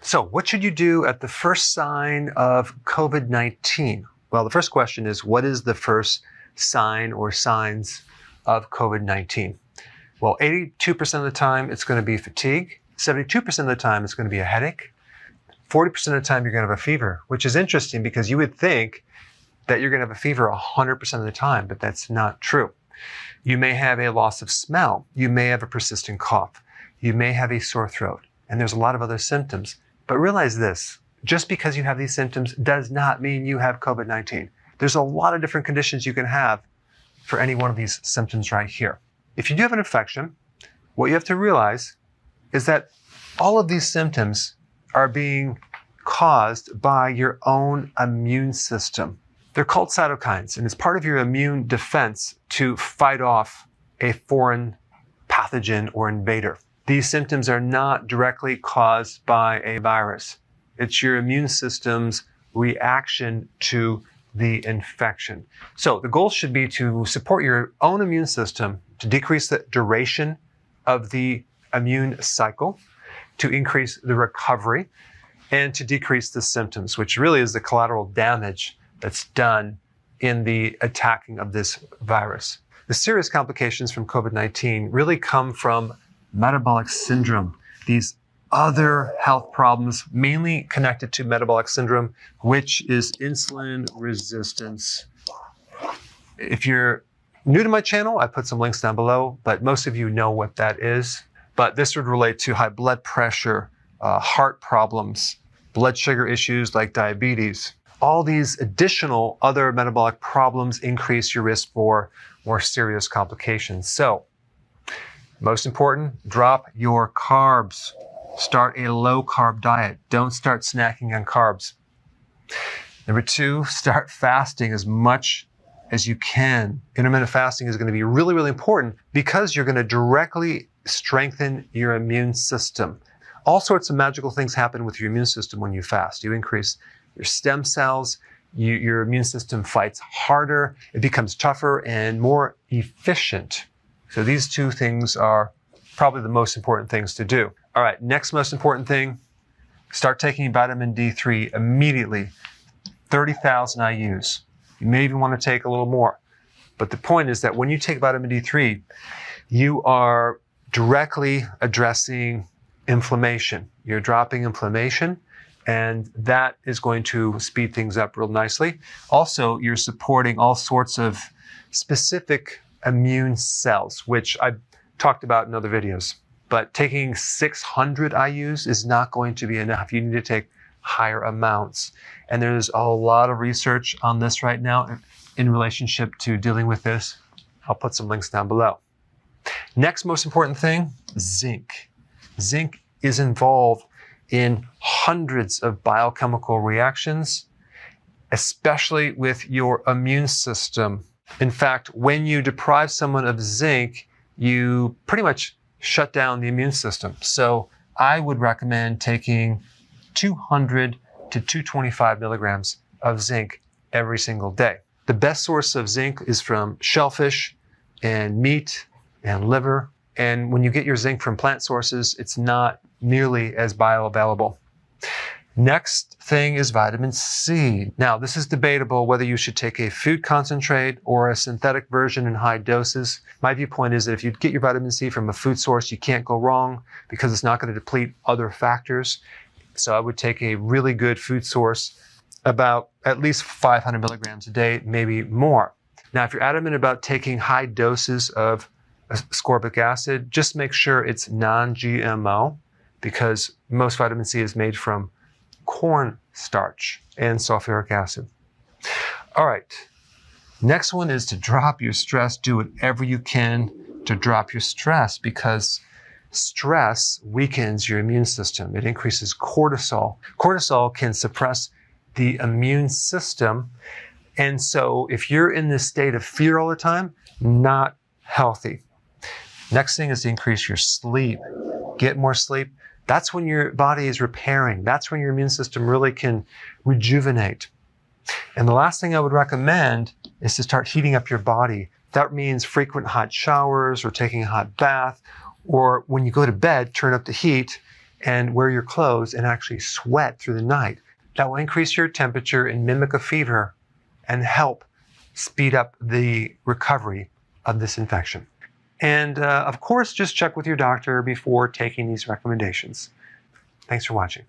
So what should you do at the first sign of COVID-19? Well, the first question is, what is the first sign or signs of COVID-19? Well, 82% of the time, it's going to be fatigue. 72% of the time, it's going to be a headache. 40% of the time, you're going to have a fever, which is interesting because you would think that you're going to have a fever 100% of the time, but that's not true. You may have a loss of smell. You may have a persistent cough. You may have a sore throat. And there's a lot of other symptoms. But realize this, just because you have these symptoms does not mean you have COVID-19. There's a lot of different conditions you can have for any one of these symptoms right here. If you do have an infection, what you have to realize is that all of these symptoms are being caused by your own immune system. They're called cytokines, and it's part of your immune defense to fight off a foreign pathogen or invader. These symptoms are not directly caused by a virus. It's your immune system's reaction to the infection. So the goal should be to support your own immune system to decrease the duration of the immune cycle, to increase the recovery, and to decrease the symptoms, which really is the collateral damage that's done in the attacking of this virus. The serious complications from COVID-19 really come from metabolic syndrome, these other health problems, mainly connected to metabolic syndrome, which is insulin resistance. If you're new to my channel, I put some links down below, but most of you know what that is. But this would relate to high blood pressure, heart problems, blood sugar issues like diabetes. All these additional other metabolic problems increase your risk for more serious complications. So, most important, drop your carbs. Start a low-carb diet. Don't start snacking on carbs. Number 2, start fasting as much as you can. Intermittent fasting is going to be really, really important because you're going to directly strengthen your immune system. All sorts of magical things happen with your immune system when you fast. You increase your stem cells, your immune system fights harder, it becomes tougher and more efficient. So these two things are probably the most important things to do. All right, next most important thing, start taking vitamin D3 immediately, 30,000 IUs. You may even want to take a little more. But the point is that when you take vitamin D3, you are directly addressing inflammation. You're dropping inflammation, and that is going to speed things up real nicely. Also, you're supporting all sorts of specific immune cells, which I've talked about in other videos. But taking 600 IUs is not going to be enough. You need to take higher amounts. And there's a lot of research on this right now in relationship to dealing with this. I'll put some links down below. Next most important thing, zinc. Zinc is involved in hundreds of biochemical reactions, especially with your immune system. In fact, when you deprive someone of zinc, you pretty much shut down the immune system. So I would recommend taking 200 to 225 milligrams of zinc every single day. The best source of zinc is from shellfish and meat and liver. And when you get your zinc from plant sources, it's not nearly as bioavailable. Next thing is vitamin C. Now, this is debatable whether you should take a food concentrate or a synthetic version in high doses. My viewpoint is that if you get your vitamin C from a food source, you can't go wrong because it's not going to deplete other factors. So I would take a really good food source, about at least 500 milligrams a day, maybe more. Now, if you're adamant about taking high doses of ascorbic acid, just make sure it's non-GMO because most vitamin C is made from corn starch and sulfuric acid. All right, next one is to drop your stress. Do whatever you can to drop your stress because stress weakens your immune system. It increases cortisol. Cortisol can suppress the immune system. And so if you're in this state of fear all the time, not healthy. Next thing is to increase your sleep. Get more sleep. That's when your body is repairing. That's when your immune system really can rejuvenate. And the last thing I would recommend is to start heating up your body. That means frequent hot showers or taking a hot bath, or when you go to bed, turn up the heat and wear your clothes and actually sweat through the night. That will increase your temperature and mimic a fever and help speed up the recovery of this infection. And of course, just check with your doctor before taking these recommendations. Thanks for watching.